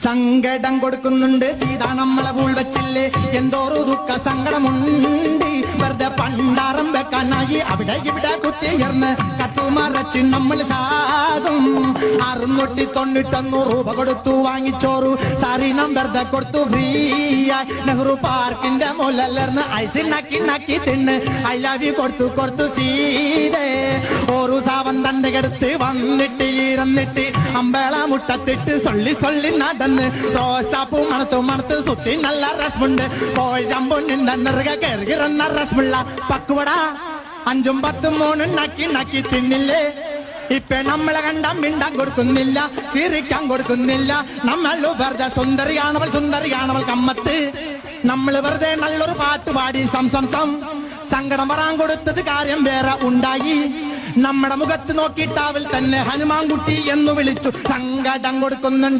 സങ്കടം കൊടുക്കുന്നുണ്ട് സീത നമ്മളെ കൂൾ വെച്ചില്ലേ എന്തോരു ദുഃഖ സങ്കടമുണ്ട് വെറുതെ പണ്ടാരം വെക്കാനായി അവിടെ ഇവിടെ കുത്തിയർന്ന് കട്ടുമറച്ച് നമ്മൾ സാകും 691 രൂപ കൊടുത്തു വാങ്ങിച്ചോറു സാരീനം വെറുതെ കൊടുത്തു ഫ്രീ ആയി നെഹ്റു പാർക്കിന്റെ മുലർന്ന് ഐസ് നക്കി തിന്ന് ഐ ലവ് യു കൊടുത്തു സീതേ ഒരു സാവൻ തന്റെ അടുത്ത് വന്നിട്ട് ഇരുന്നിട്ട് അമ്പേള മുട്ടത്തിട്ട് സൊള്ളി നടന്ന് റോസാപ്പൂ മണത്ത് സുത്തി നല്ല രസമുണ്ട് കോഴമ്പൊന്നിന്റെ നിറക കയറിറന്ന രസമുള്ള പക്കുവട 5ഉം 10ഉം 3ഉം നക്കി തിന്നില്ലേ ഇപ്പൊ നമ്മളെ കണ്ടാൻ മിണ്ടാൻ കൊടുക്കുന്നില്ല ചിരിക്കാൻ കൊടുക്കുന്നില്ല നമ്മൾ വെറുതെ സുന്ദരിയാണവൾ കമ്മത്ത് നമ്മൾ വെറുതെ നല്ലൊരു പാട്ട് പാടി സം സങ്കടം വരാൻ കൊടുത്തത് കാര്യം വേറെ ഉണ്ടായി നമ്മുടെ മുഖത്ത് നോക്കിയിട്ടാവിൽ തന്നെ ഹനുമാൻകുട്ടി എന്ന് വിളിച്ചു സങ്കടം കൊടുക്കുന്നുണ്ട്